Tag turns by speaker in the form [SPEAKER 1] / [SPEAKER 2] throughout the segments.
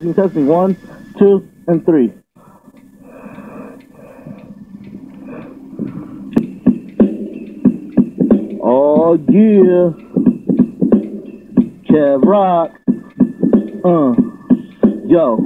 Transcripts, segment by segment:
[SPEAKER 1] Testing 1, 2, and 3. Oh yeah, Kev Rock. Yo,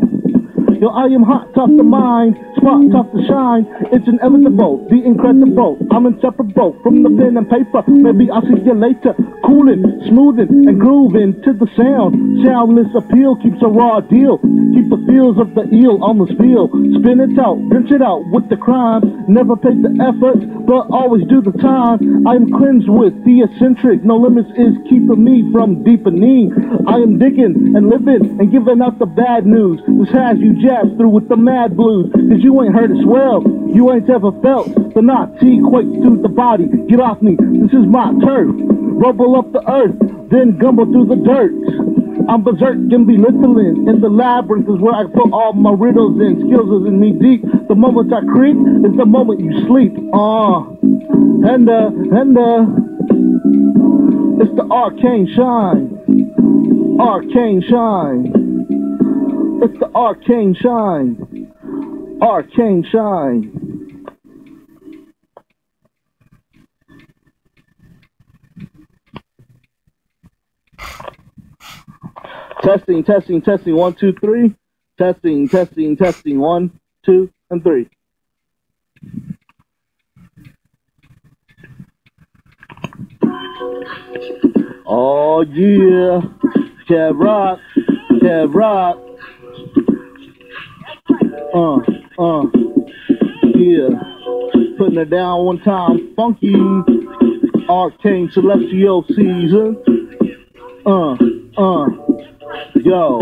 [SPEAKER 1] I am hot, tough to mind, smart, tough to shine. It's inevitable, the incredible. I'm inseparable from the pen and paper. Maybe I'll see you later. Cooling, smoothing, and grooving to the sound. Soundless appeal keeps a raw deal. Keep the feels of the eel on the spiel. Spin it out, rinse it out with the crime. Never paid the effort, but always do the time. I am cleansed with the eccentric. No limits is keeping me from deepening. I am digging and living and giving out the bad news. This has you jabbed through with the mad blues. Cause you ain't heard it swell. You ain't ever felt the Nazi quake through the body. Get off me, this is my turf. Rubble up the earth, then gumble through the dirt. I'm berserk and belittling. In the labyrinth is where I put all my riddles in. Skills is in me deep. The moment I creep is the moment you sleep. It's the arcane shine. Arcane shine. It's the arcane shine. Arcane shine. Testing, testing, testing, 1, 2, 3. Testing, testing, testing, 1, 2, and 3. Oh yeah, Kev Rock, Kev Rock. Yeah, putting it down one time, funky. Arcane Celestial season. Yo,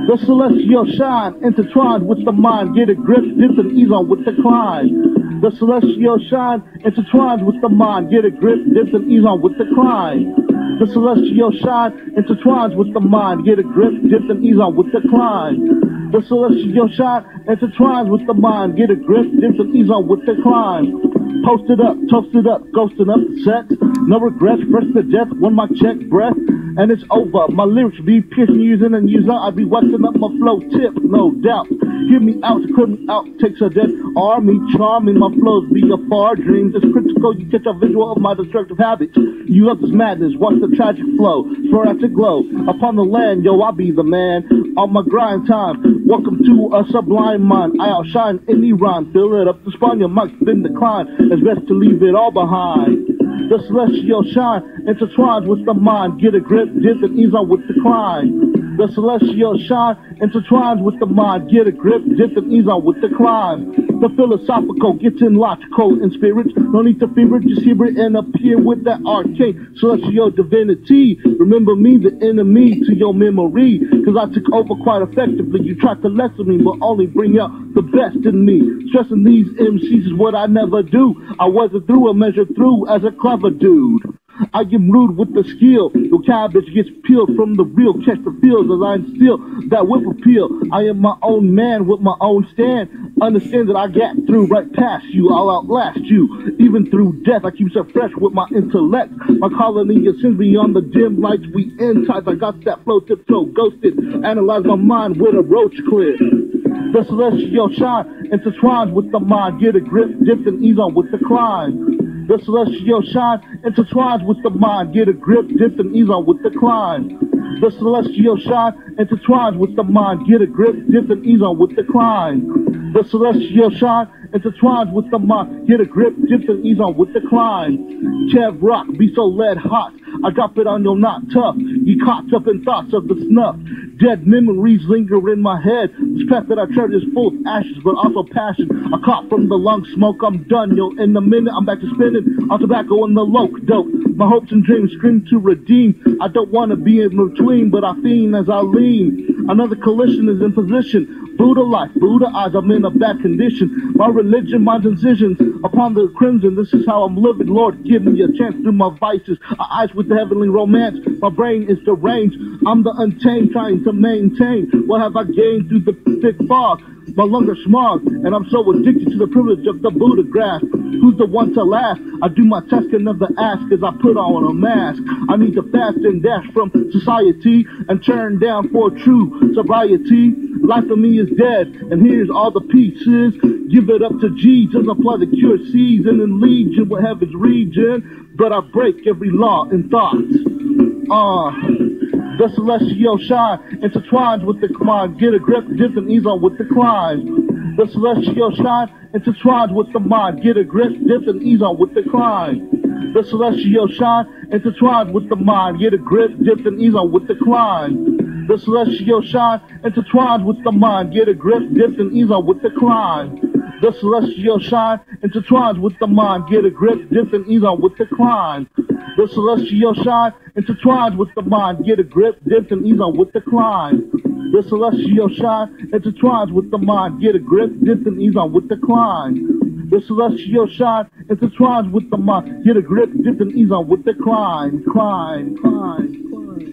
[SPEAKER 1] the celestial shine intertwined with the mind. Get a grip, dip and ease on with the climb. The celestial shine intertwined with the mind. Get a grip, dip and ease on with the climb. The celestial shine intertwines with the mind. Get a grip, dip and ease on with the climb. The celestial shine intertwines with the mind. Get a grip, dip and ease on with the climb. Posted up, toasted up, ghosting up the set. No regrets, fresh to death, one my check breath. And it's over, my lyrics be piercing, using and using. I be waxing up my flow tip, no doubt. Hear me out, clear me out, takes a dead army. Charming, my flows be a far dream. It's critical, you catch a visual of my destructive habits. You love this madness, watch the tragic flow. Sporadic glow, upon the land, yo, I be the man. On my grind time, welcome to a sublime mind. I outshine any rhyme, fill it up the spine, your mic's been declined. It's best to leave it all behind. The celestial shine intertwines with the mind. Get a grip, dip and ease on with the climb. The celestial shine intertwines with the mind. Get a grip, dip and ease on with the climb. The philosophical gets in logical in spirit. No need to fever it, just hear it and appear with that arcane celestial divinity. Remember me, the enemy to your memory. Cause I took over quite effectively. You tried to lessen me, but only bring out the best in me. Stressing these MCs is what I never do. I wasn't through or measured through as a clever dude. I am rude with the skill. Your cabbage gets peeled from the real. Catch the feels as I instill that whip appeal. I am my own man with my own stand. Understand that I got through right past you. I'll outlast you. Even through death, I keep so fresh with my intellect. My colony ascends beyond the dim lights. We in tight. I got that flow tiptoe ghosted. Analyze my mind with a roach clip. The celestial shine intertwines with the mind. Get a grip, dip and ease on with the climb. The celestial shine intertwines with the mind. Get a grip, dip and ease on with the climb. The celestial shine intertwines with the mind. Get a grip, dip and ease on with the climb. The celestial shine intertwines with the mind. Get a grip, dip and ease on with the climb. Kev Rock, be so lead hot. I drop it on your not tough. You caught up in thoughts of the snuff. Dead memories linger in my head. This path that I tread is full of ashes, but also passion. I caught from the lung smoke, I'm done, yo. In a minute, I'm back to spinning on tobacco and the loke dope. My hopes and dreams scream to redeem. I don't want to be in between, but I fiend as I lean. Another collision is in position. Buddha life, Buddha eyes, I'm in a bad condition. My religion, my decisions upon the crimson. This is how I'm living, Lord, give me a chance through my vices. Eyes with the heavenly romance, my brain is deranged. I'm the untamed, trying to maintain. What have I gained through the thick fog? My lungs are smog, and I'm so addicted to the privilege of the Buddha grasp. Who's the one to last? I do my task and never ask as I put on a mask. I need to fast and dash from society and turn down for true sobriety. Life for me is dead, and here's all the pieces. Give it up to Jesus, apply the cure season and legion with heaven's region. But I break every law and thought. The celestial shine intertwines with the climb. Get a grip, dip and ease on with the climb. The celestial shine intertwines with the mind. Get a grip, dip and ease on with the climb. The celestial shine intertwines with the mind. Get a grip, dip and ease on with the climb. The celestial shine intertwines with the mind. Get a grip, dip and ease on with the climb. The celestial shine intertwines with the mind. Get a grip, dip and ease on with the climb. The celestial shine intertwines with the mind. Get a grip, dip and ease on with the climb. The celestial shine intertwines with the mind. Get a grip, dip and ease on with the climb. The celestial shine intertwines with the mind. Get a grip, dip and ease on with the climb. Climb, climb, climb.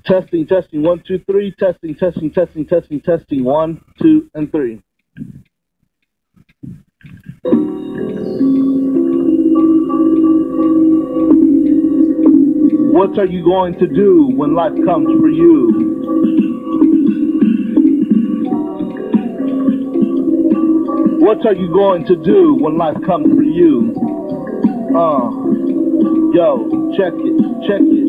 [SPEAKER 1] Testing, testing, 1, 2, 3. Testing, testing, testing, testing, testing, 1, 2, and 3. What are you going to do when life comes for you? What are you going to do when life comes for you? Yo, check it, check it.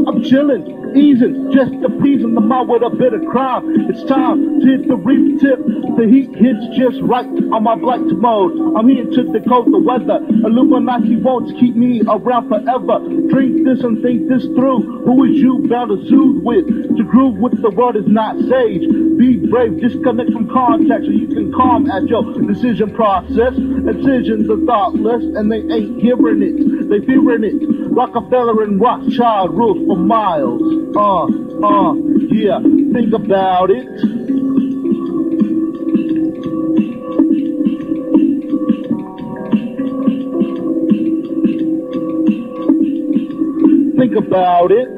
[SPEAKER 1] I'm chillin', easing, just appeasing the mind with a bit of crime. It's time to hit the reef tip. The heat hits just right on my black mode. I'm here to decode the weather. Illuminati won't keep me around forever. Drink this and think this through. Who is you bound to soothe with? To groove with the world is not sage. Be brave, disconnect from contact so you can calm at your decision process. Decisions are thoughtless and they ain't hearing it. They fearing it. Rockefeller and Rothschild rules for miles. Yeah, think about it. Think about it.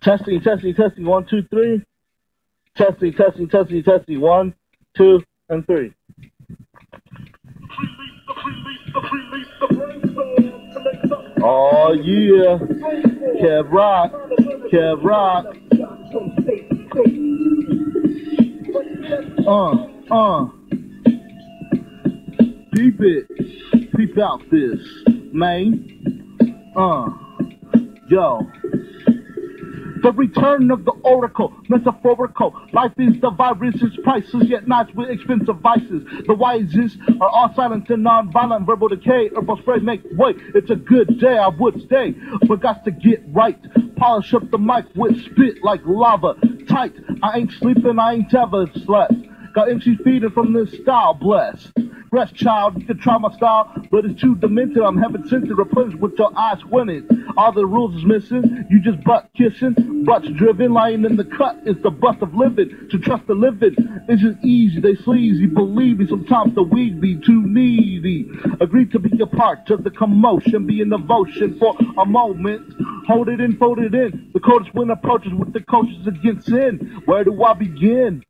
[SPEAKER 1] Testing, testing, testing, 1, 2, 3. Testing, testing, testing, testing, 1, 2, and 3. Oh yeah, Kev Rock, Kev Rock. Peep it, peep out this, man. Yo. The return of the oracle, metaphorical. Life is the virus, it's priceless, yet not with expensive vices. The wisest are all silent and non-violent. Verbal decay, herbal spray make way. It's a good day, I would stay, but got to get right. Polish up the mic with spit like lava. Tight, I ain't sleeping, I ain't ever slept. Got MCs feeding from this style, blessed. Rest, child, you can try my style, but it's too demented. I'm heaven sent to replenish with your eyes winning. All the rules is missing, you just butt kissing, butts driven. Lying in the cut is the bust of living. To trust the living isn't easy, they sleazy. Believe me, sometimes the weed be too needy. Agree to be a part of the commotion, be in devotion for a moment. Hold it in, fold it in. The coldest wind approaches with the coaches against sin. Where do I begin?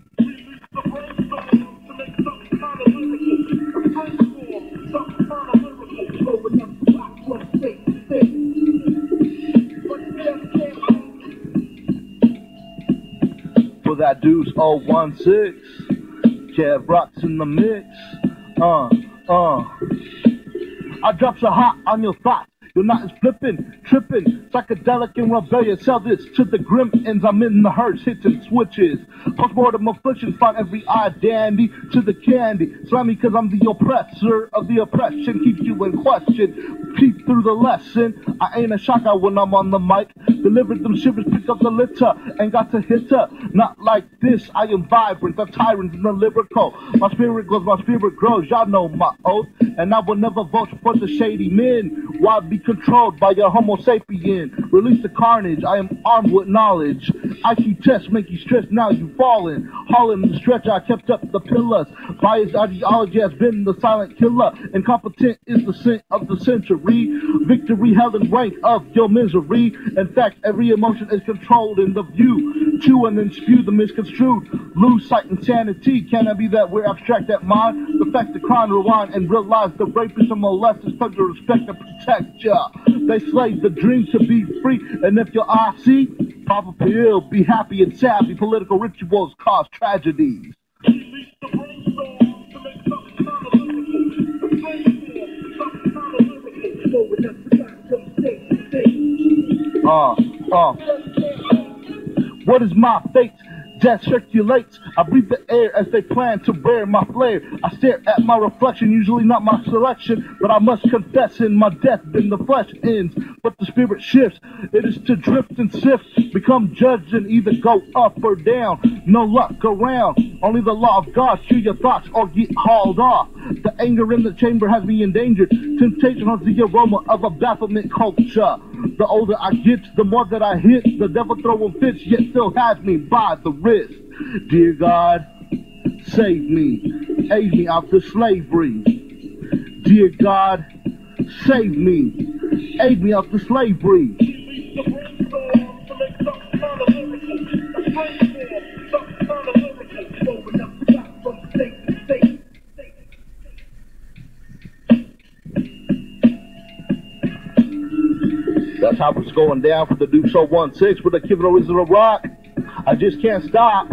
[SPEAKER 1] For that deuce 016, Kev Rock's in the mix. I drop so hot on your thoughts. You're not as flippin', trippin', psychedelic and rebellious. Sell this to the grim ends. I'm in the herds, hitting switches. Postmortem affliction, find every eye dandy to the candy. Slimy cause I'm the oppressor of the oppression. Keeps you in question. Peep through the lesson. I ain't a shocker when I'm on the mic. Delivered them shivers, pick up the litter. Ain't got to hit her. Not like this. I am vibrant, the tyrant and the lyrical. My spirit glows, my spirit grows. Y'all know my oath. and I will never vote for the shady men. Why be controlled by your homo sapien? Release the carnage, I am armed with knowledge. IQ tests make you stressed, now you falling. Hauling the stretch, I kept up the pillars. Biased ideology has been the silent killer. Incompetent is the sin of the century. Victory held in rank of your misery. In fact, every emotion is controlled in the view. Chew and then spew the misconstrued. Lose sight and sanity. Can it be that we're abstract at mind? The fact the crime, rewind and realize the rapists and molesters come to respect and protect ya. They slave the dream to be free. And if your eye see, pop a pill, be happy and savvy. Political rituals cause tragedies. What is my fate? Death circulates. I breathe the air as they plan to wear my flare. I stare at my reflection, usually not my selection, but I must confess in my death then the flesh ends, but the spirit shifts. It is to drift and sift, become judged and either go up or down. No luck around, only the law of God. Cue your thoughts or get hauled off. The anger in the chamber has me endangered. Temptation has the aroma of a bafflement culture. The older I get, the more that I hit. The devil throwing fits, yet still has me by the wrist. Dear God, save me, aid me out of slavery. Dear God, save me, aid me out of slavery. That's how it's going down for the Duke Show 1-6 with the Kid Original Rock. I just can't stop.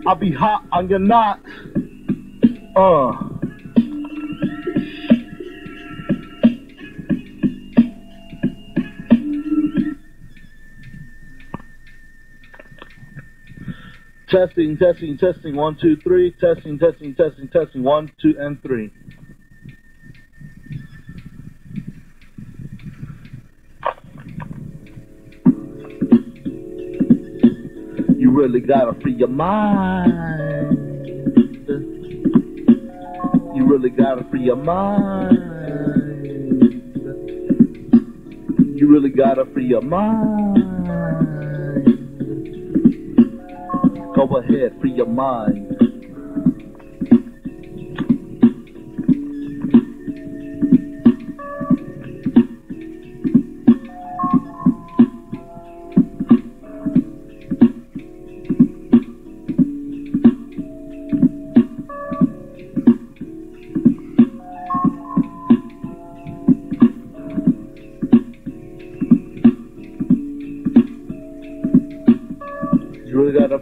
[SPEAKER 1] I'll be hot on your knot. Testing, testing, testing, 1, 2, 3. Testing, testing, testing, testing, 1, 2, and 3. You really gotta free your mind. You really gotta free your mind. You really gotta free your mind. Go ahead, free your mind.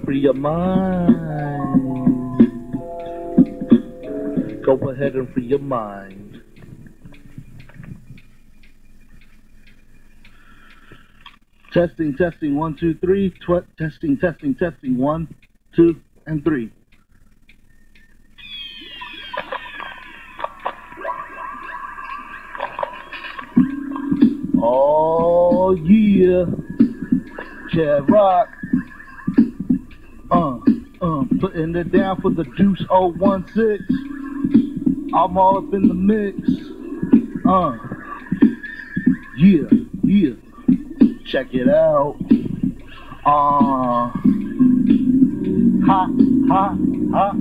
[SPEAKER 1] Free your mind. Go ahead and free your mind. Testing, testing, 1, 2, 3. Testing, testing, testing, 1, 2, and 3. Oh yeah, Chad Rock. Putting it down for the Deuce 016. I'm all up in the mix. Yeah, yeah. Check it out. Ha, ha, ha, ha,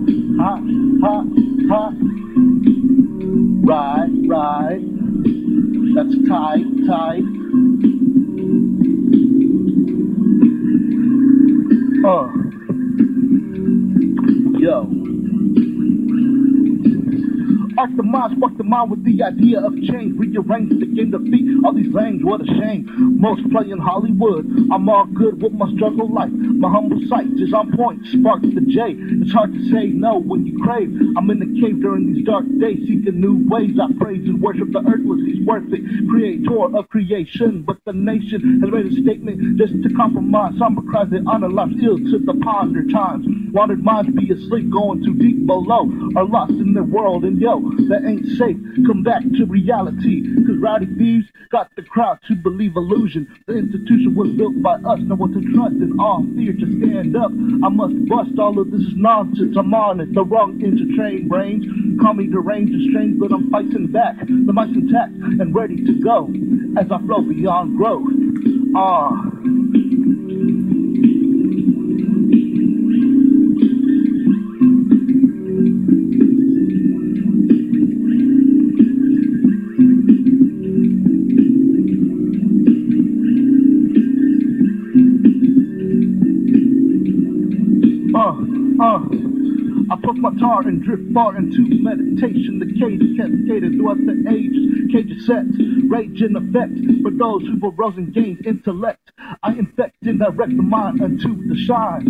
[SPEAKER 1] ha, ha. Right, right. That's tight, tight. Yo. Arc the mind, spark the mind with the idea of change. Rearrange the game, defeat all these lames, what a shame. Most play in Hollywood, I'm all good with my struggle life. My humble sight is on point, spark the J. It's hard to say no when you crave. I'm in the cave during these dark days, seeking new ways. I praise and worship the earthless, he's worth it. Creator of creation, but the nation has made a statement just to compromise. Somber cries that honor life's ill to the ponder times. Wanted minds be asleep, going too deep below, are lost in their world, and yo, that ain't safe. Come back to reality, cause rowdy thieves got the crowd to believe illusion. The institution was built by us, no one to trust, and all fear to stand up. I must bust, all of this is nonsense, I'm on it, the wrong intertrained brains. Call me deranged and strange, but I'm fighting back. The mic's intact and ready to go, as I flow beyond growth. I puff my tar and drift far into meditation. The cage is cascaded throughout the ages. Cage is set, rage in effect for those who arose and gained intellect. I infect and direct the mind unto the shine.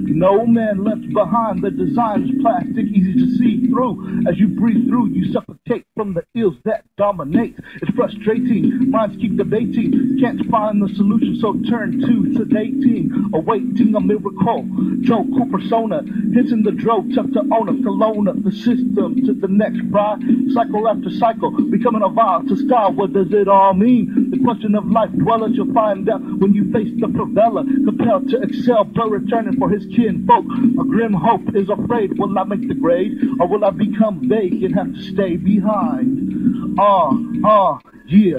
[SPEAKER 1] No man left behind. The design is plastic, easy to see through. As you breathe through, you suffocate from the ills that dominate. It's frustrating, minds keep debating, can't find the solution, so turn to sedating, awaiting a miracle. Joe Cool persona, hitting the drove, tough to own a Kelowna, the system to the next fry. Cycle after cycle, becoming a vow to style. What does it all mean? The question of life dwellers, you'll find out when you face the favela. Compelled to excel, but returning for his kinfolk. A grim hope is afraid, will I make the grade? Or will I become vague and have to stay behind? Yeah.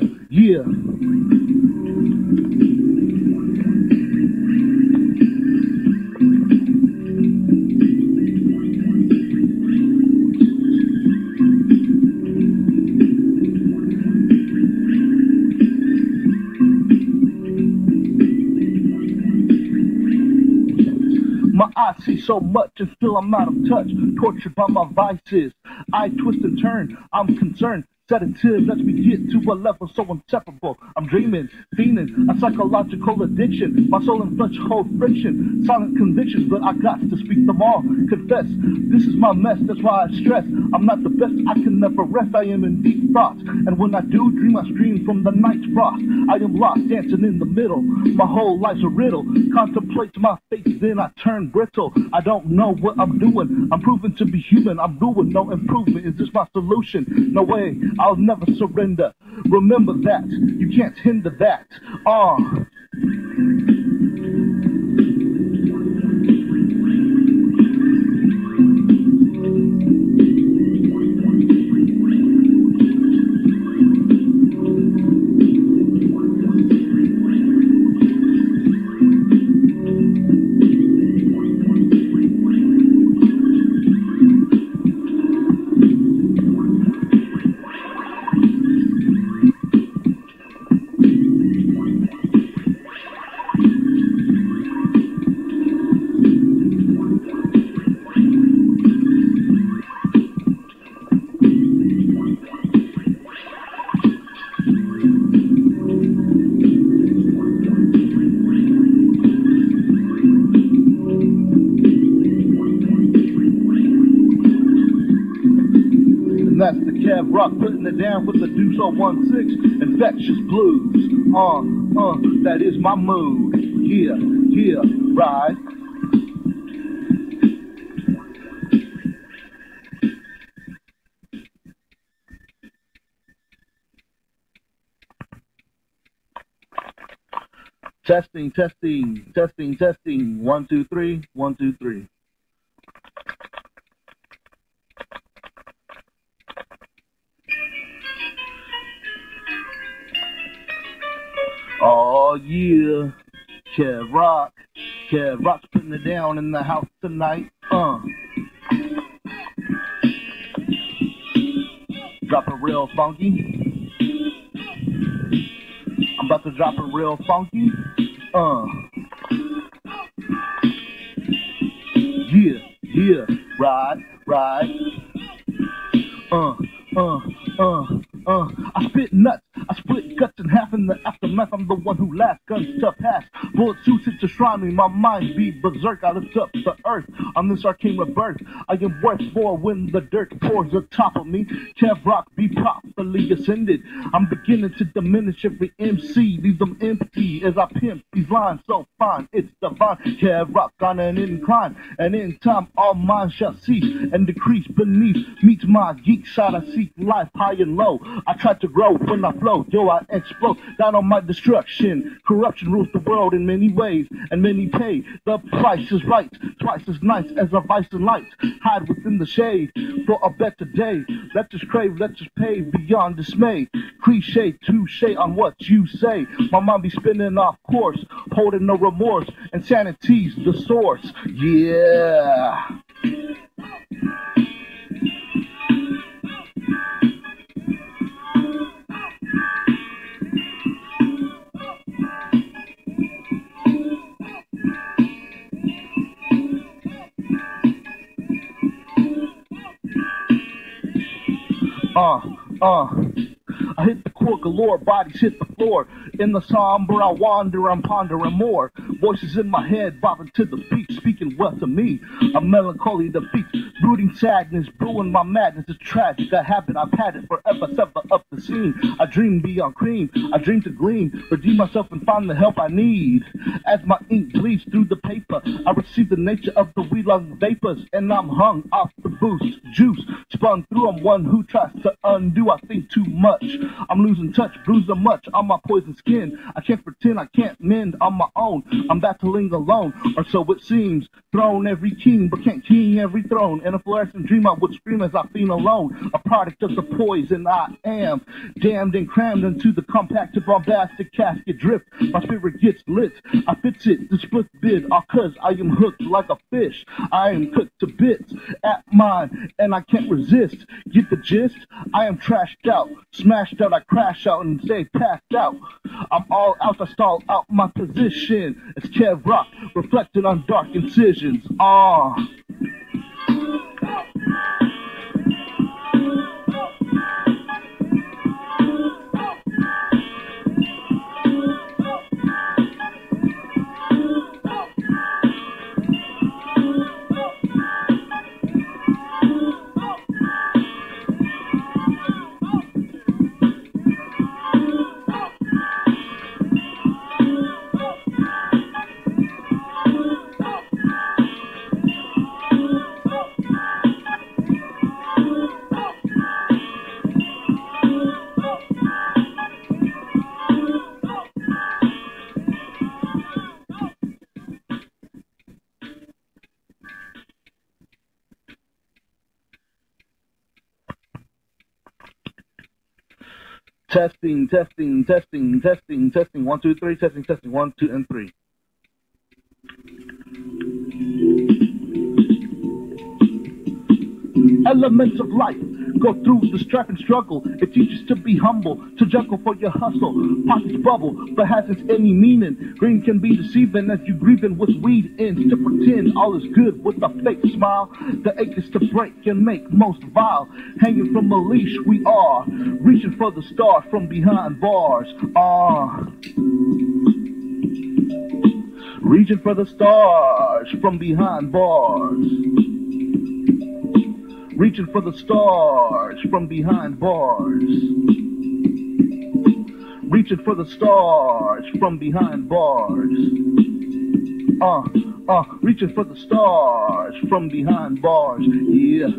[SPEAKER 1] My eyes see so much and still I'm out of touch. Tortured by my vices, I twist and turn, I'm concerned. Sedative lets me get to a level so inseparable. I'm dreaming, fiending, a psychological addiction. My soul and flesh hold friction, silent convictions, but I got to speak them all. Confess, this is my mess, that's why I stress. I'm not the best, I can never rest, I am in deep thoughts. And when I do dream, I stream from the night's frost. I am lost, dancing in the middle. My whole life's a riddle. Contemplate my fate, then I turn brittle. I don't know what I'm doing, I'm proving to be human. I'm doing no improvement, is this my solution? No way, I'll never surrender. Remember that, you can't hinder that. And that's the Cav Rock putting it down with the Deuce 016, Infectious Blues. That is my mood. Yeah, right. Testing. 1, 2, 3. 1, 2, 3. Oh yeah, Cav Rock's putting it down in the house tonight. Drop it real funky. I'm about to drop it real funky. Yeah, right. I spit nuts, I split guts. cuts in half in the aftermath. I'm the one who laughs, guns to pass. Bullet suits it to shrine me, my mind be berserk. I lift up the earth on this arcane rebirth. I am worth more when the dirt pours atop of me. Kev Rock be properly ascended. I'm beginning to diminish every MC, leave them empty as I pimp these lines so fine. It's divine. Kev Rock on an incline, and in time all minds shall cease and decrease beneath meets my geek side. I seek life high and low. I try to grow when I flow. Yo, I explode down on my destruction. Corruption rules the world in many ways, and many pay the price is right. Twice as nice as a vice and light. Hide within the shade for a better day. Let us crave, let us pave beyond dismay. Cliche, touche on what you say. My mind be spinning off course, holding no remorse. Insanity's the source. Yeah. I hit the core galore, bodies hit the floor. In the somber I wander, I'm pondering more. Voices in my head, bobbing to the beat, speaking well to me. A melancholy defeat, brooding sadness, brewing my madness. It's tragic, a habit, I've had it forever, sever up the scene. I dream beyond cream, I dream to glean, redeem myself and find the help I need. As my ink bleeds through the paper, I receive the nature of the weed-lung vapors, and I'm hung off the boost juice. Spun through, I'm one who tries to undo. I think too much, I'm losing touch, bruising much on my poison skin. I can't pretend, I can't mend on my own. I'm battling alone, or so it seems. Throne every king, but can't king every throne. In a fluorescent dream I would scream as I feel alone. A product of the poison I am, damned and crammed into the compacted bombastic casket drift. My spirit gets lit, I fix it, the split bid, all cause I am hooked like a fish. I am cooked to bits at mine, and I can't resist. Get the gist? I am trashed out, smashed out, I crash out and stay passed out. I'm all out, I stall out my position. It's Kev Rock, reflected on dark incisions. Testing, testing, testing, testing, testing. 1, 2, 3. Testing, testing. 1, 2, and 3. Elements of life go through the strife and struggle. It teaches to be humble, to juggle for your hustle. Pockets bubble, but hasn't any meaning. Green can be deceiving as you grieving with weed ends to pretend all is good with a fake smile. The ache is to break and make most vile. Hanging from a leash we are, reaching for the stars from behind bars. Reaching for the stars from behind bars. Reaching for the stars from behind bars. Reaching for the stars from behind bars. Reaching for the stars from behind bars. Yeah.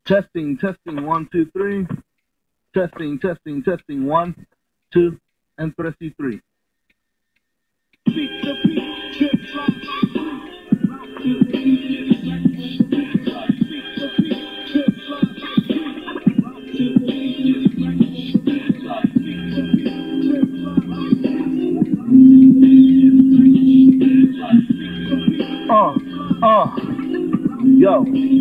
[SPEAKER 1] Testing, testing, 1, 2, 3. Testing, testing, testing, 1, 2, and 3.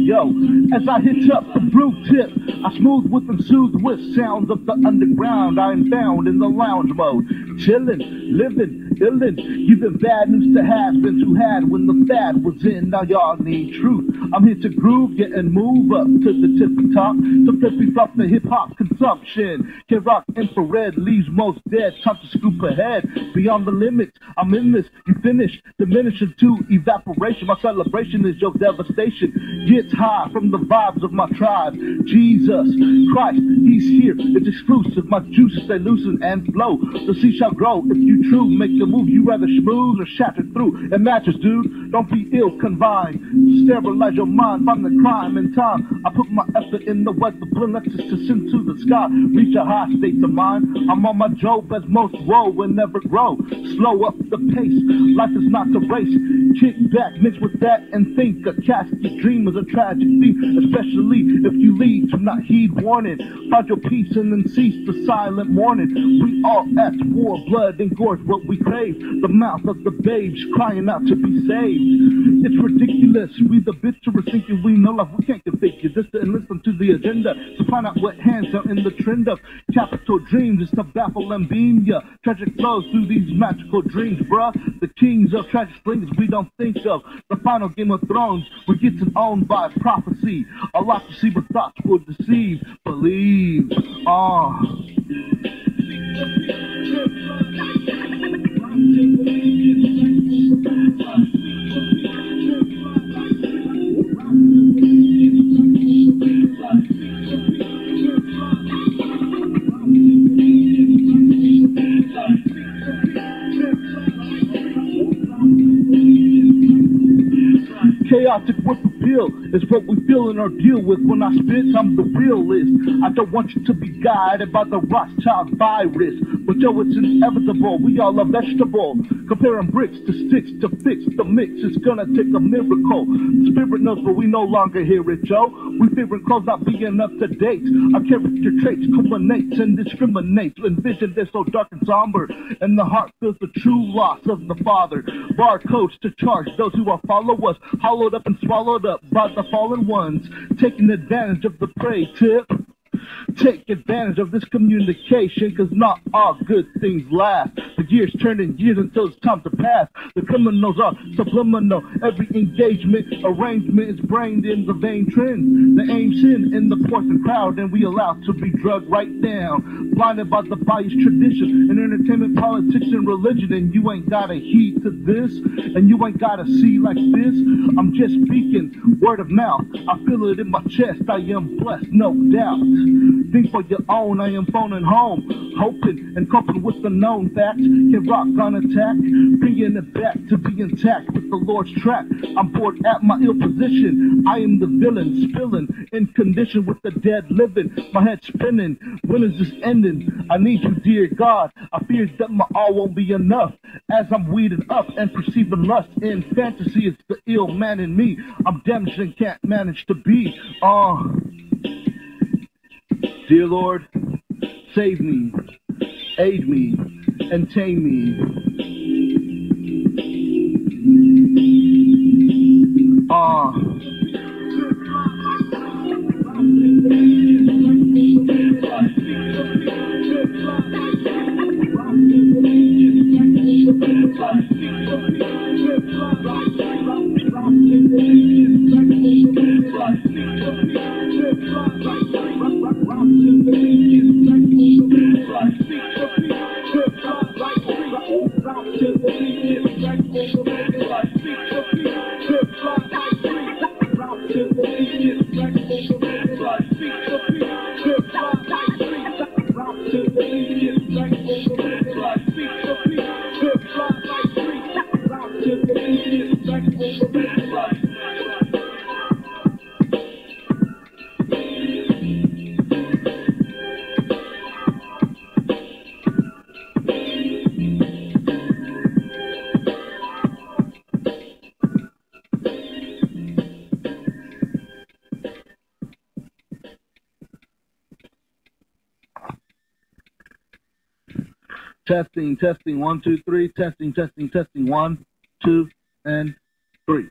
[SPEAKER 1] Yo, as I hit up the blue tip, I smooth with and soothe with sounds of the underground. I am found in the lounge mode, chillin', living illin', giving bad news to has-beens who had when the fad was in. Now y'all need truth. I'm here to groove, get and move up to the tippy top. To flippy flop the hip-hop consumption. Can rock infrared, leaves most dead. Time to scoop ahead, beyond the limits. I'm in this, you finish, diminishing to evaporation. My celebration is your devastation. Gets high from the vibes of my tribe. Jesus Christ, he's here, it's exclusive. My juices, they loosen and flow. The sea shall grow if you true. Make a move, you rather schmooze or shatter through. It matches, dude, don't be ill-confined. Sterilize your mind, find the crime in time. I put my effort in the weather, blend ecstasy into the sky. Reach a high state of mind. I'm on my Job as most roll will never grow. Slow up the pace, life is not a race. Kick back, mix with that and think. A casket dream is a tragic theme, especially if you lead to not heed warning. Find your peace and then cease the silent mourning. We all at war, blood and gore, what we crave. The mouth of the babes crying out to be saved. It's ridiculous, we the bitterest thinking we know life. We can't configure this and listen to the agenda to find out what hands are in the trend of capital dreams. It's to baffle and beam ya. Tragic flows through these magical dreams, bruh. The kings of tragic springs we don't think of. The final Game of Thrones, we're getting owned by prophecy. A lot to see, but thoughts will deceive. Believe. Chaotic with appeal is what we feel and or deal with. When I spit, I'm the realist. I don't want you to be guided by the Rothschild virus. But yo, it's inevitable, we all are vegetable. Comparing bricks to sticks to fix the mix, it's gonna take a miracle. The spirit knows, but we no longer hear it, yo. We favoring clothes not being up to date. Our character traits culminates and discriminates. Envision this so dark and somber, and the heart feels the true loss of the Father. Barcodes to charge those who will follow us, hollowed up and swallowed up by the fallen ones, taking advantage of the prey tip. Take advantage of this communication, cause not all good things last. The gears turning gears until it's time to pass. The criminals are subliminal. Every engagement, arrangement is brained in the vain trends. The aim sin in the poison crowd, and we allow to be drugged right down. Blinded by the biased tradition and entertainment, politics, and religion. And you ain't gotta heed to this, and you ain't gotta see like this. I'm just speaking word of mouth. I feel it in my chest. I am blessed, no doubt. Think for your own, I am phoning home, hoping and coping with the known facts. Can rock on attack, bringing it back to be intact with the Lord's track. I'm bored at my ill position. I am the villain, spilling in condition with the dead living. My head spinning. When is this ending? I need you, dear God. I fear that my all won't be enough. As I'm weeding up and perceiving lust in fantasy, it's the ill man in me. I'm damaged and can't manage to be. Dear Lord, save me, aid me, and tame me. Testing, testing, 1, 2, 3, testing, testing, testing, 1, 2, and 3.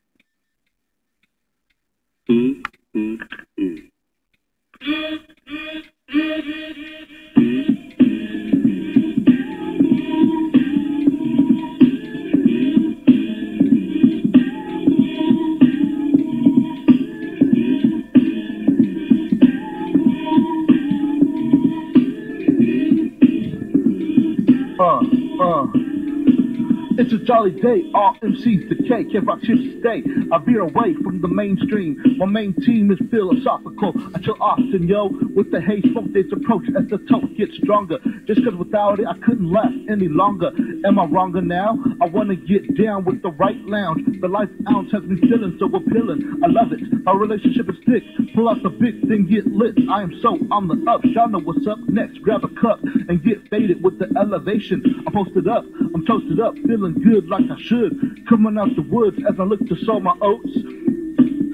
[SPEAKER 1] It's a jolly day, all MCs decay, can't rock shit stay. I veer away from the mainstream, my main team is philosophical. I chill often, yo, with the haze smoke days approach as the toke gets stronger. Just cause without it I couldn't last any longer. Am I wronger now? I wanna get down with the right lounge. The life ounce has me feeling so appealing. I love it, our relationship is thick. Pull out the big thing, get lit. I am so on the up, y'all know what's up next. Grab a cup and get faded with the elevation. I'm posted up, I'm toasted up, feeling good like I should. Coming out the woods as I look to sow my oats.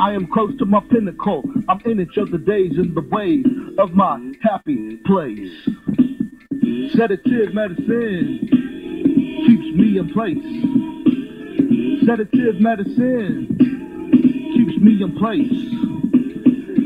[SPEAKER 1] I am close to my pinnacle. I'm in each of the days in the ways of my happy place. Sedative medicine keeps me in place. Sedative medicine keeps me in place.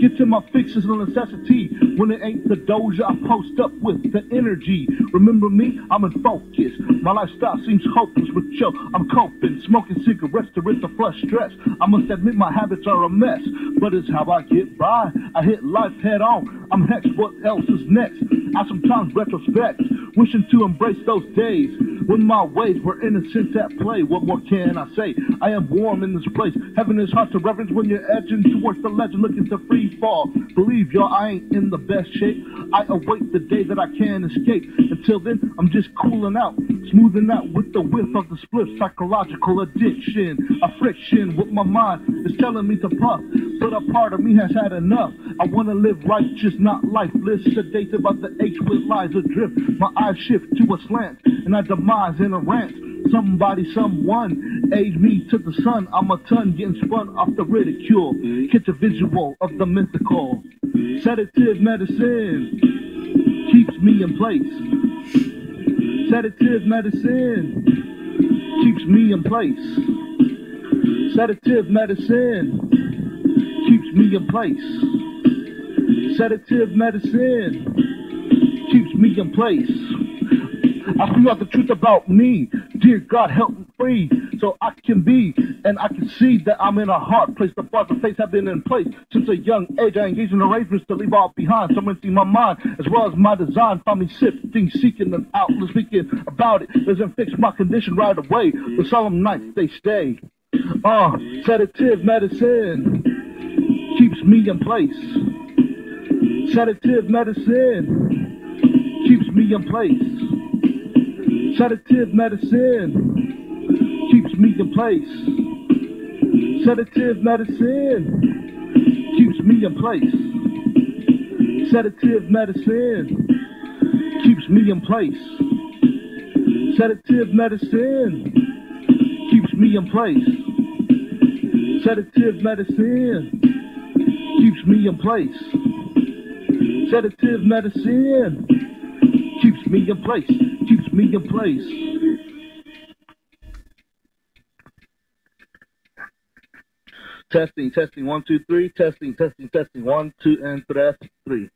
[SPEAKER 1] Get to my fix is a necessity. When it ain't the doja, I post up with the energy. Remember me? I'm in focus. My lifestyle seems hopeless, but yo, I'm coping. Smoking cigarettes to rid the flesh stress. I must admit my habits are a mess, but it's how I get by. I hit life head on. I'm hex, what else is next? I sometimes retrospect, wishing to embrace those days when my ways were innocent at play. What more can I say? I am warm in this place. Heaven is hard to reverence when you're edging towards the legend, looking to free fall. Believe y'all, I ain't in the best shape. I await the day that I can escape. Until then, I'm just cooling out, smoothing out with the whiff of the split. Psychological addiction, a friction with my mind is telling me to puff, but a part of me has had enough. I want to live righteous, not lifeless, sedated by the H with lies adrift. My eyes shift to a slant, and I demise in a rant. Somebody, someone, age me to the sun. I'm a ton getting spun off the ridicule. Catch a visual of the mythical. Sedative medicine keeps me in place. Sedative medicine keeps me in place. Sedative medicine keeps me in place. Sedative medicine keeps me in place. I feel out the truth about me. Dear God, help me free so I can be, and I can see that I'm in a hard place. The bars of faith have been in place since a young age. I engage in arrangements to leave all behind. Some empty my mind as well as my design. Find me sifting, seeking an outlet, speaking about it doesn't fix my condition right away. The solemn nights they stay. Sedative medicine keeps me in place. Sedative medicine keeps me in place. Sedative medicine keeps me in place. Sedative medicine keeps me in place. Sedative medicine keeps me in place. Sedative medicine keeps me in place. Sedative medicine keeps me in place. Sedative medicine keeps me in place. Keeps me in place. Testing, testing, 1, 2, 3. Testing, testing, testing, 1, 2, and 3.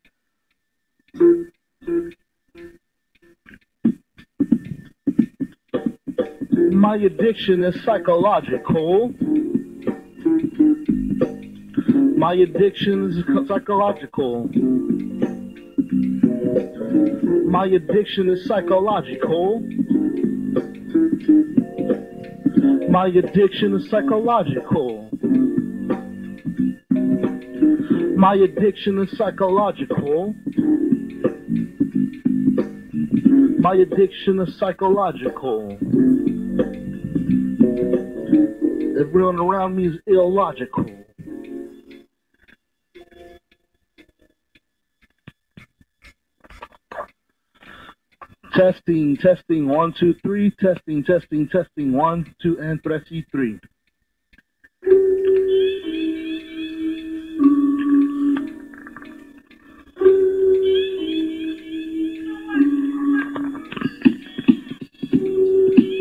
[SPEAKER 1] My addiction is psychological. My addiction is psychological. My addiction is psychological. My addiction is psychological. My addiction is psychological. My addiction is psychological. Everyone around me is illogical. Testing, testing, 1, 2, 3. Testing, testing, testing, 1, 2, and 3.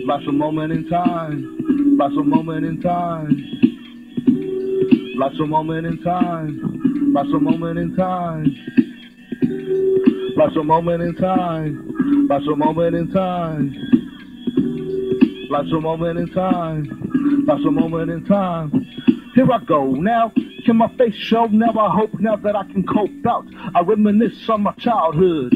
[SPEAKER 1] Life's a moment in time. Life's a moment in time. Life's a moment in time. Life's a moment in time. Life's a moment in time. Life's a moment in time. Life's a moment in time. Life's a moment in time. Here I go now. Can my face show now? I hope now that I can cope out. I reminisce on my childhood.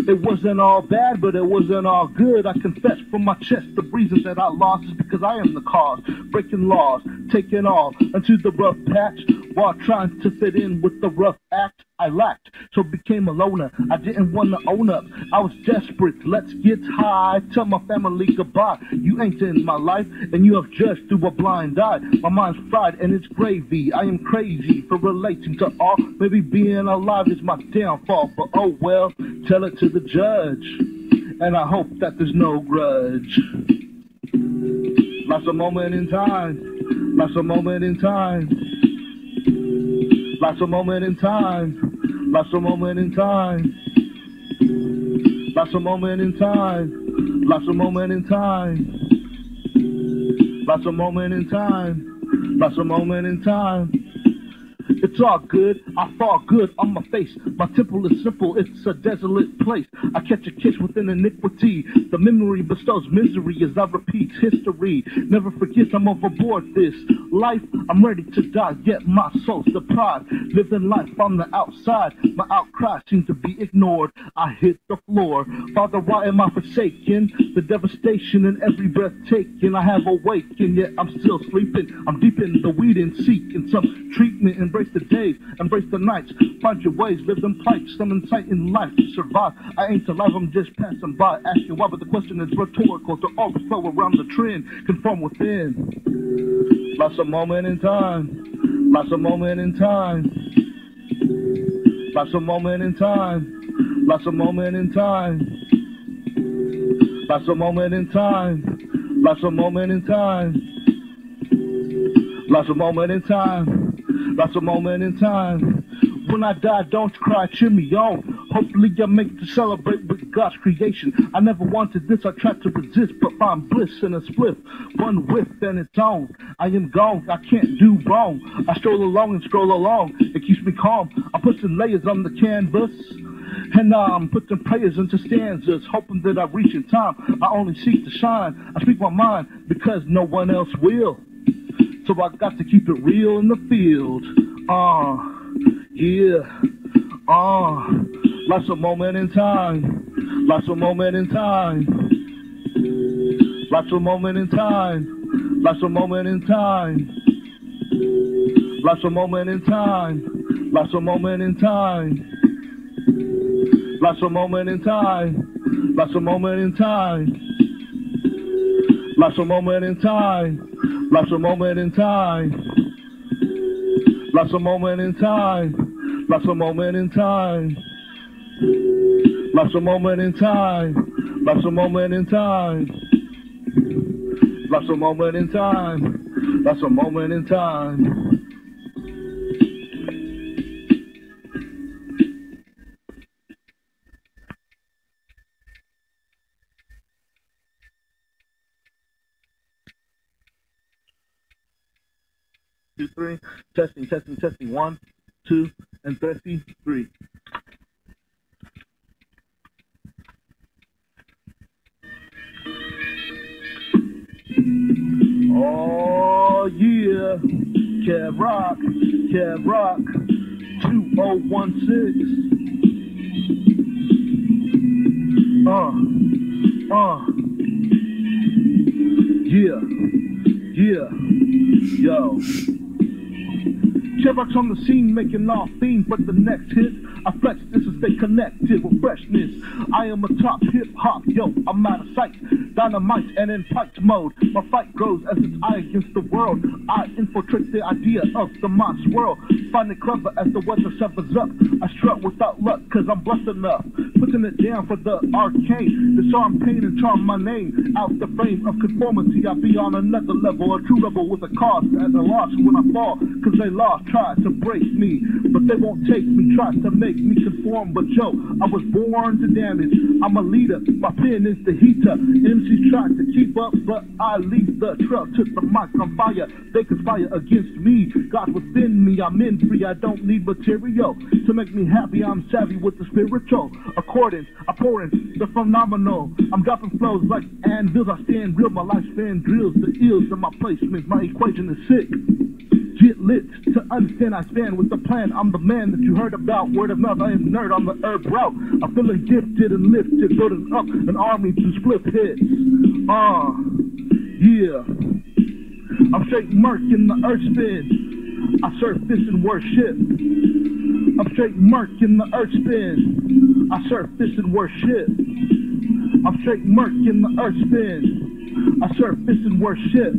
[SPEAKER 1] It wasn't all bad, but it wasn't all good. I confess from my chest the reasons that I lost is because I am the cause. Breaking laws, taking all into the rough patch while trying to fit in with the rough act I lacked. So became a loner. I didn't want to own up. I was desperate. Let's get high. Tell my family goodbye. You ain't in my life, and you have judged through a blind eye. My mind's fried and it's gravy. I am crazy for relating to all. Maybe being alive is my downfall, but oh well. Tell it to the judge, and I hope that there's no grudge. Life's a moment in time. Life's a moment in time. Life's a moment in time. Life's a moment in time. Life's a moment in time. Life's a moment in time. Life's a moment in time. Life's a moment in time. It's all good, I fall good on my face. My temple is simple, it's a desolate place. I catch a kiss within iniquity. The memory bestows misery as I repeat history. Never forget I'm overboard this life. I'm ready to die, yet my soul's deprived. Living life on the outside, my outcry seems to be ignored. I hit the floor. Father, why am I forsaken? The devastation in every breath taken. I have awakened, yet I'm still sleeping. I'm deep in the weed and seeking some treatment. Embrace the days, embrace the nights, find your ways, live them plights, some insight in life to survive. I ain't alive, I'm just passing by, asking why, but the question is rhetorical to overflow around the trend, conform within. Life's a moment in time, life's a moment in time, life's a moment in time, life's a moment in time, life's a moment in time, life's a moment in time, life's a moment in time. That's a moment in time. When I die, don't cry, cheer me on. Hopefully I make it to celebrate with God's creation. I never wanted this, I tried to resist, but find bliss in a spliff. One whiff and it's on. I am gone, I can't do wrong. I stroll along and scroll along. It keeps me calm. I put some layers on the canvas. And I'm putting prayers into stanzas, hoping that I reach in time. I only seek to shine. I speak my mind because no one else will. So I got to keep it real in the field. Yeah. Life's a moment in time. Life's a moment in time. Life's a moment in time. Life's a moment in time. Life's a moment in time. Life's a moment in time. Life's a moment in time. Life's a moment in time. Life's a moment in time. Life's a moment in time. Life's a moment in time. Life's a moment in time. Life's a moment in time. Life's a moment in time. Life's a moment in time. That's a moment in time. Two, three. Testing, testing, testing. 1, 2, and 3. Oh yeah, Cat Rock, 2016. Yeah, yo. Cherok's on the scene, making all fiend, but the next hit, I flex this and stay connected with freshness. I am a top hip-hop, yo, I'm out of sight. Dynamite and in piped mode, my fight grows as it's I against the world. I infiltrate the idea of the monster world. Find it clever as the weather severs up. I strut without luck, cause I'm blessed enough. Putting it down for the arcane. Disarm pain and charm my name. Out the frame of conformity, I be on another level. A true rebel with a cause at a loss when I fall. Cause they lost, try to break me. But they won't take me, try to make me conform. But yo, I was born to damage. I'm a leader, my pen is the heater. MCs try to keep up, but I leave the trail. Took the mic on fire, they conspire against me. God within me, I'm in free. I don't need material to make me happy. I'm savvy with the spiritual accordance. I pour in the phenomenal. I'm dropping flows like anvils. I stand real, my lifespan drills the ills of my placements. My equation is sick. get lit to understand I stand with the plan. I'm the man that you heard about, word of mouth. I am nerd on the herb route. I'm feeling gifted and lifted, building up an army to split hits. Yeah. I'm straight murk in the earth spin. I surface and worship. I'm straight murk in the earth spin. I surface and worship. I'm straight murk in the earth spin. I surface and worship.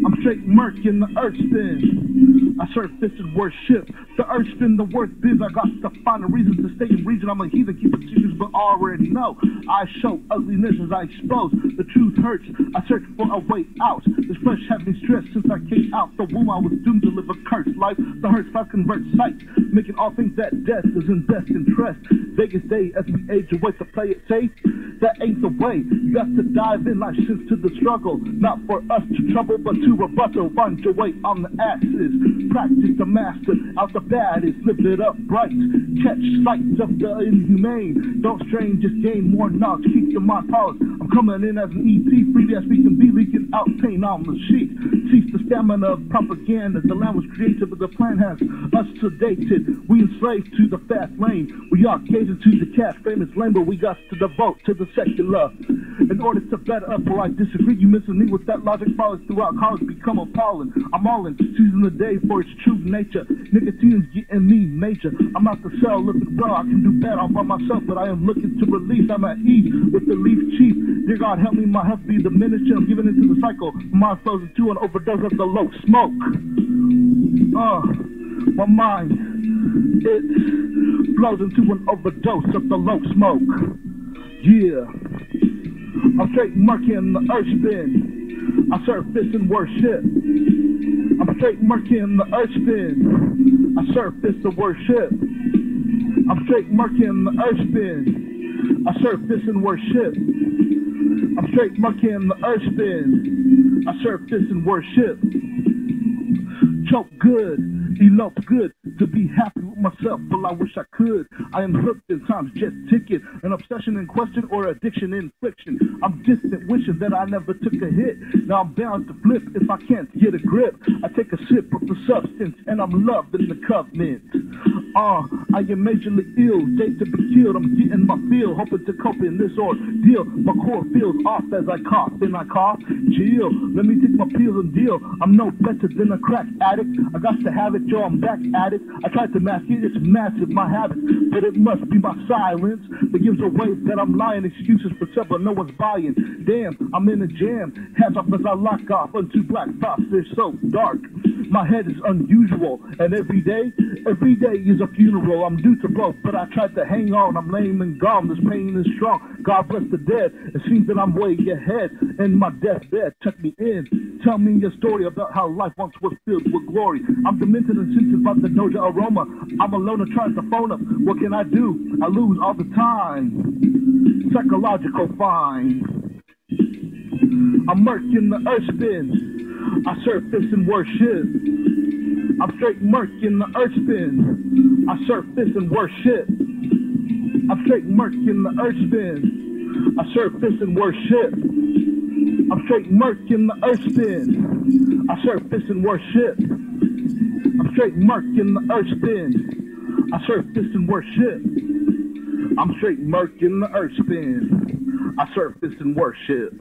[SPEAKER 1] I'm straight murk in the earth spin. I surface and worship. The earth spin, the worth biz. I got to find a reason to stay in region. I'm a heathen, keep it serious, but already know. I show ugliness as I expose. The truth hurts. I search for a way out. This flesh had me stressed since I came out the womb. I was doomed to live a cursed life. The hurts I convert sight, making all things that death is in best interest. Vegas day as we age away to play it safe. That ain't the way. You got to dive in like shins to the struggle. Not for us to trouble, but to rebuttal. Find your way on the axis. Practice the master out the baddest. Live it up bright. Catch sights of the inhumane. Don't strain, just gain more knowledge. Keep your mind polished. I'm coming in as an ET. Freely as we can be, leaking out pain on the sheet. Cease the stamina of propaganda. The land was created, but the plan has us sedated. We enslaved to the fast lane. We are gazing to the cash famous lane, but we got to devote to the secular. In order to better up where I disagree, you missing me with that logic follows throughout college, become appalling. I'm all in, season the day for its true nature. Nicotine's getting me major. I'm out to sell, living well, I can do bad all by myself, but I am looking to release. I'm at ease with the leaf chief. Dear God, help me, my health be diminished. I'm giving into the cycle. My mind flows into an overdose of the low smoke. My mind, it flows into an overdose of the low smoke. Yeah. I'm straight murky in the earth spin. I surface and worship. I'm straight murky in the earth spin. I surface and worship. I'm straight murky in the earth spin. I surface and worship. I'm straight murky in the earth spin. I surface and worship. Choke good, elope good. To be happy with myself, well I wish I could. I am hooked and time's just ticking. An obsession in question or addiction in friction. I'm distant wishing that I never took a hit. Now I'm bound to flip if I can't get a grip. I take a sip of the substance and I'm loved in the covenant. I am majorly ill, date to be killed. I'm getting my feel, hoping to cope in this ordeal. My core feels off as I cough and I cough. Chill, let me take my pills and deal. I'm no better than a crack addict. I got to have it, yo, I'm back at it. I tried to mask it, it's massive, my habit. But it must be my silence that gives away that I'm lying. Excuses for several, no one's buying. Damn, I'm in a jam. Hands off as I lock off onto black thoughts, they're so dark. My head is unusual, and every day is a funeral. I'm due to blow, but I tried to hang on. I'm lame and gone, this pain is strong. God bless the dead, it seems that I'm way ahead. In my deathbed, check me in. Tell me your story about how life once was filled with glory. I'm demented and sensitive by the doja aroma. I'm alone and trying to phone up. What can I do? I lose all the time. Psychological fine. I'm murk in the earth spin. I surface and worship. I'm straight murk in the earth spin. I surface and worship. I'm straight murk in the earth spin. I surface and worship. I'm straight murk in the earth spin. I surface and worship. I'm straight murk in the earth spin. I surface and worship. I'm straight murk in the earth spin. I surface and worship.